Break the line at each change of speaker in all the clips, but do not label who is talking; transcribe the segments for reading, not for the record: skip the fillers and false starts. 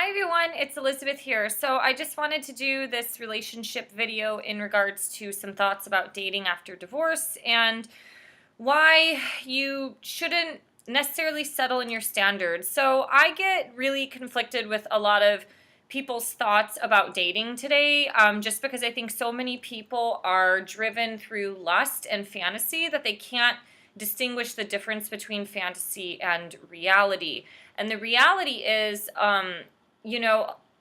Hi everyone, it's Elizabeth here. So I just wanted to do this relationship video in regards to some thoughts about dating after divorce and why you shouldn't necessarily settle in your standards. So I get really conflicted with a lot of people's thoughts about dating today, just because I think so many people are driven through lust and fantasy that they can't distinguish the difference between fantasy and reality. And the reality is,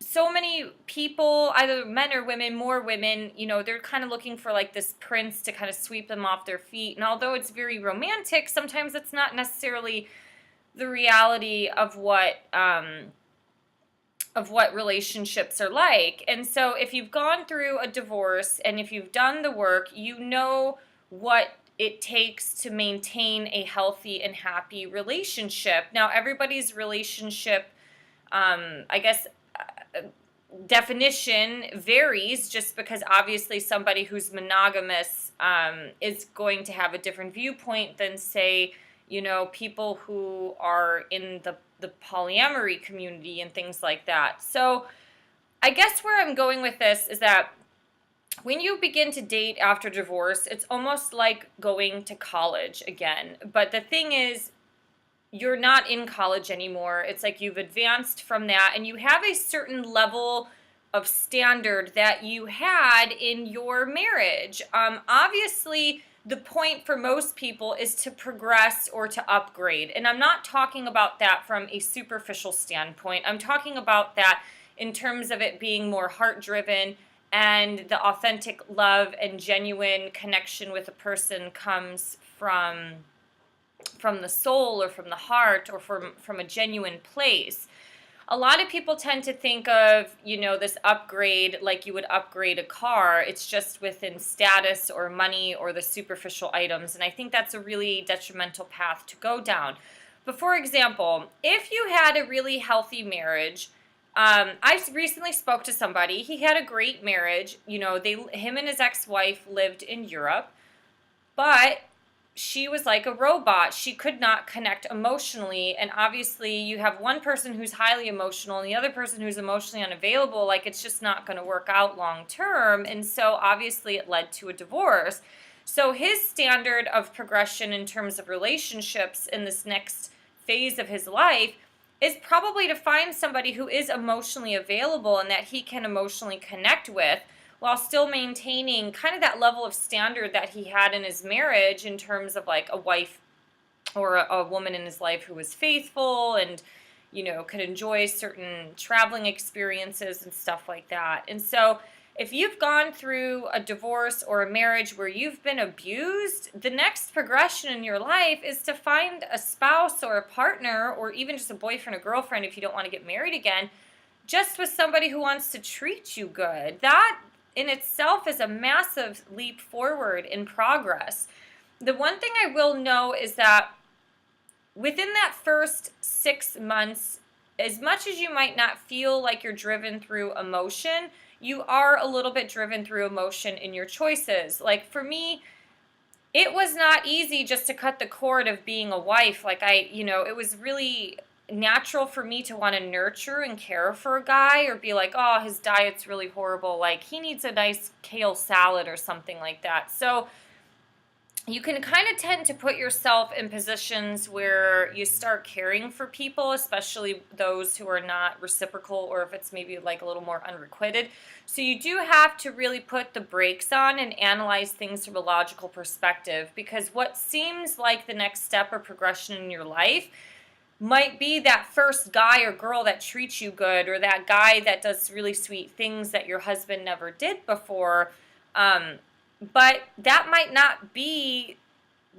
so many people, either men or women, more women, they're kind of looking for like this prince to kind of sweep them off their feet. And although it's very romantic, sometimes it's not necessarily the reality of what relationships are like. And so if you've gone through a divorce and if you've done the work, you know what it takes to maintain a healthy and happy relationship. Now, everybody's relationship, I guess, definition varies, just because obviously somebody who's monogamous is going to have a different viewpoint than, say, people who are in the polyamory community and things like that. So I guess where I'm going with this is that when you begin to date after divorce, it's almost like going to college again. But the thing is, you're not in college anymore. It's like you've advanced from that, and you have a certain level of standard that you had in your marriage. Obviously, the point for most people is to progress or to upgrade. And I'm not talking about that from a superficial standpoint. I'm talking about that in terms of it being more heart-driven, and the authentic love and genuine connection with a person comes from the soul or from the heart or from a genuine place. A lot of people tend to think of, this upgrade like you would upgrade a car. It's just within status or money or the superficial items. And I think that's a really detrimental path to go down. But for example, if you had a really healthy marriage, I recently spoke to somebody. He had a great marriage. Him and his ex-wife lived in Europe, but she was like a robot. She could not connect emotionally. And obviously you have one person who's highly emotional and the other person who's emotionally unavailable. Like, it's just not going to work out long term. And so obviously it led to a divorce. So his standard of progression in terms of relationships in this next phase of his life is probably to find somebody who is emotionally available and that he can emotionally connect with, while still maintaining kind of that level of standard that he had in his marriage in terms of like a wife or a woman in his life who was faithful and, could enjoy certain traveling experiences and stuff like that. And so if you've gone through a divorce or a marriage where you've been abused, the next progression in your life is to find a spouse or a partner, or even just a boyfriend or girlfriend if you don't want to get married again, just with somebody who wants to treat you good. That in itself is a massive leap forward in progress. The one thing I will know is that within that first 6 months, as much as you might not feel like you're driven through emotion, you are a little bit driven through emotion in your choices. Like for me, it was not easy just to cut the cord of being a wife. Like it was really natural for me to want to nurture and care for a guy, or be like, oh, his diet's really horrible. Like, he needs a nice kale salad or something like that. So you can kind of tend to put yourself in positions where you start caring for people, especially those who are not reciprocal, or if it's maybe like a little more unrequited. So you do have to really put the brakes on and analyze things from a logical perspective, because what seems like the next step or progression in your life might be that first guy or girl that treats you good, or that guy that does really sweet things that your husband never did before. But that might not be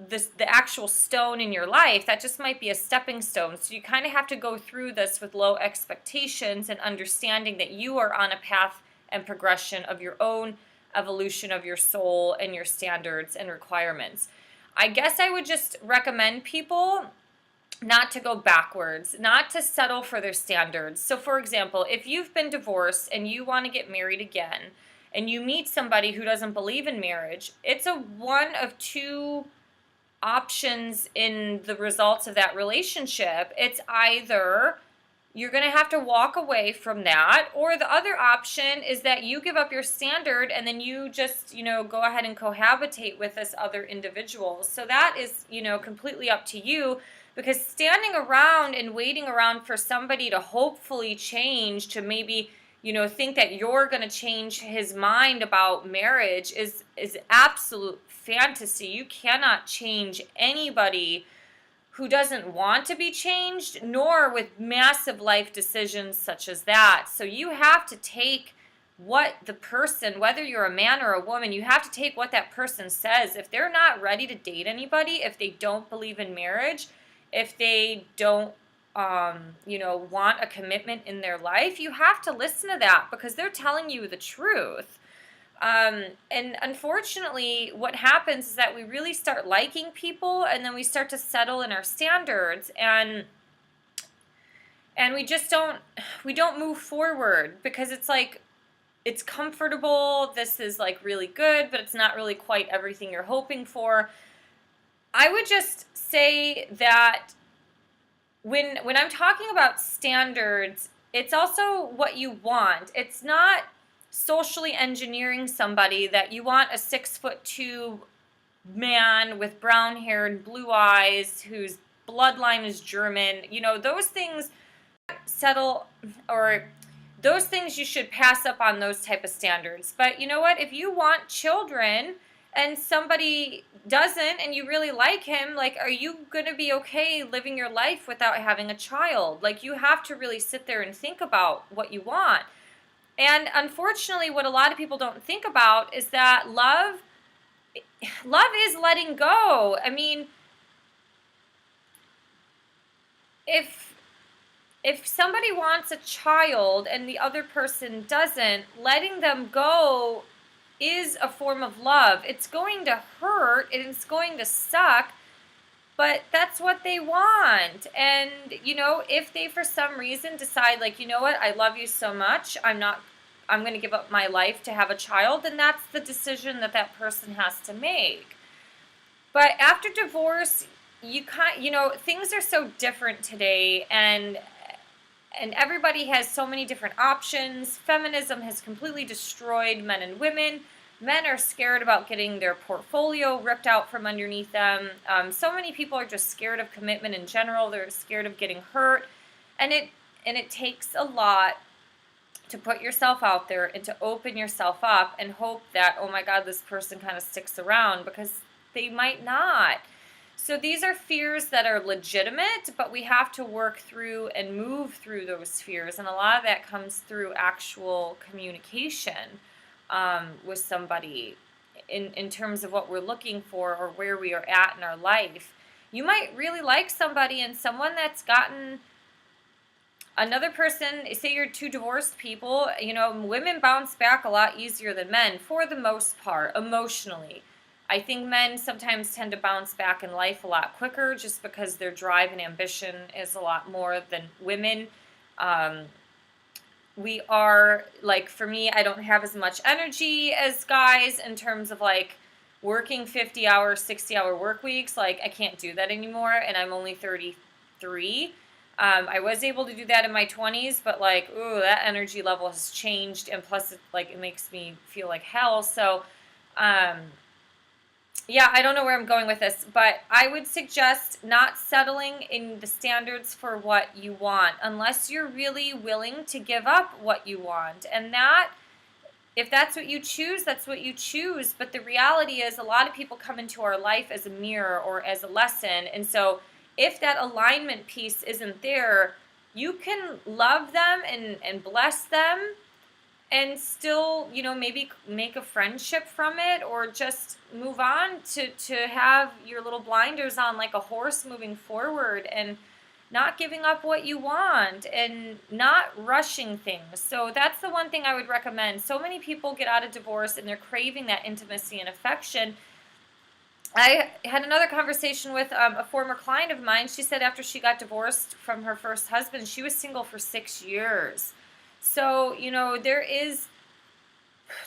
the actual stone in your life. That just might be a stepping stone. So you kind of have to go through this with low expectations and understanding that you are on a path and progression of your own evolution of your soul and your standards and requirements. I guess I would just recommend people not to go backwards, not to settle for their standards. So for example, if you've been divorced and you want to get married again, and you meet somebody who doesn't believe in marriage, it's a one of two options in the results of that relationship. It's either you're going to have to walk away from that. Or the other option is that you give up your standard and then you just, go ahead and cohabitate with this other individual. So that is, completely up to you, because standing around and waiting around for somebody to hopefully change, to maybe, think that you're going to change his mind about marriage is absolute fantasy. You cannot change anybody who doesn't want to be changed, nor with massive life decisions such as that. So you have to take what the person, whether you're a man or a woman, you have to take what that person says. If they're not ready to date anybody, if they don't believe in marriage, if they don't want a commitment in their life, you have to listen to that, because they're telling you the truth. And unfortunately, what happens is that we really start liking people, and then we start to settle in our standards, and we just don't move forward, because it's like, it's comfortable, this is like really good, but it's not really quite everything you're hoping for. I would just say that when I'm talking about standards, it's also what you want. It's not socially engineering somebody that you want a 6'2" man with brown hair and blue eyes whose bloodline is German. Those things settle, or those things you should pass up on those type of standards. But you know what? If you want children and somebody doesn't, and you really like him, like, are you going to be okay living your life without having a child? Like, you have to really sit there and think about what you want. And unfortunately, what a lot of people don't think about is that love is letting go. I mean, if somebody wants a child and the other person doesn't, letting them go is a form of love. It's going to hurt and it's going to suck, but that's what they want. And, if they for some reason decide, like, you know what, I love you so much, I'm going to give up my life to have a child, then that's the decision that person has to make. But after divorce, things are so different today, and everybody has so many different options. Feminism has completely destroyed men and women. Men are scared about getting their portfolio ripped out from underneath them. So many people are just scared of commitment in general. They're scared of getting hurt. And it takes a lot to put yourself out there and to open yourself up and hope that, oh my God, this person kind of sticks around, because they might not. So these are fears that are legitimate, but we have to work through and move through those fears. And a lot of that comes through actual communication with somebody in terms of what we're looking for or where we are at in our life. You might really like somebody, and someone that's gotten another person, say you're two divorced people, women bounce back a lot easier than men for the most part, emotionally. I think men sometimes tend to bounce back in life a lot quicker, just because their drive and ambition is a lot more than women. We are, like, for me, I don't have as much energy as guys in terms of, like, working 50-hour, 60-hour work weeks. Like, I can't do that anymore, and I'm only 33. I was able to do that in my 20s, but, like, ooh, that energy level has changed, and plus, it makes me feel like hell. So, yeah, I don't know where I'm going with this, but I would suggest not settling in the standards for what you want unless you're really willing to give up what you want. And that, if that's what you choose, that's what you choose. But the reality is, a lot of people come into our life as a mirror or as a lesson. And so if that alignment piece isn't there, you can love them and bless them and still, maybe make a friendship from it, or just move on to have your little blinders on like a horse moving forward, and not giving up what you want and not rushing things. So that's the one thing I would recommend. So many people get out of divorce and they're craving that intimacy and affection. I had another conversation with a former client of mine. She said after she got divorced from her first husband, she was single for 6 years. So, there is,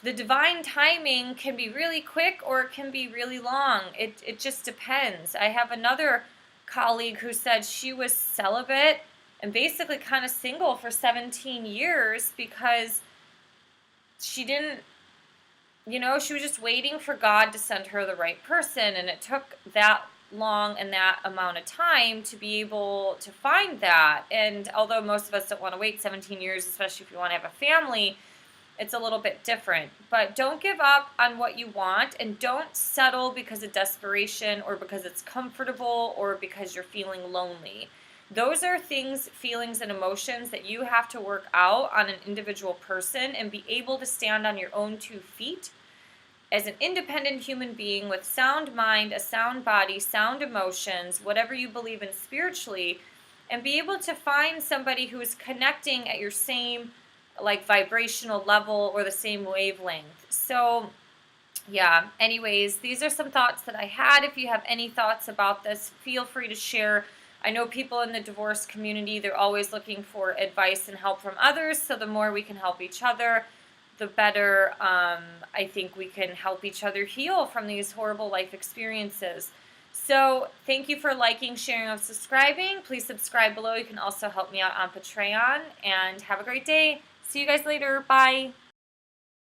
the divine timing can be really quick or it can be really long. It just depends. I have another colleague who said she was celibate and basically kind of single for 17 years because she didn't, she was just waiting for God to send her the right person, and it took that long and that amount of time to be able to find that. And although most of us don't want to wait 17 years, especially if you want to have a family, it's a little bit different. But don't give up on what you want, and don't settle because of desperation or because it's comfortable or because you're feeling lonely. Those are feelings, and emotions that you have to work out on an individual person and be able to stand on your own 2 feet as an independent human being with sound mind, a sound body, sound emotions, whatever you believe in spiritually, and be able to find somebody who is connecting at your same vibrational level or the same wavelength. So yeah, anyways, these are some thoughts that I had. If you have any thoughts about this, feel free to share. I know people in the divorce community, they're always looking for advice and help from others, so the more we can help each other, the better. I think we can help each other heal from these horrible life experiences. So thank you for liking, sharing, and subscribing. Please subscribe below. You can also help me out on Patreon, and have a great day. See you guys later. Bye.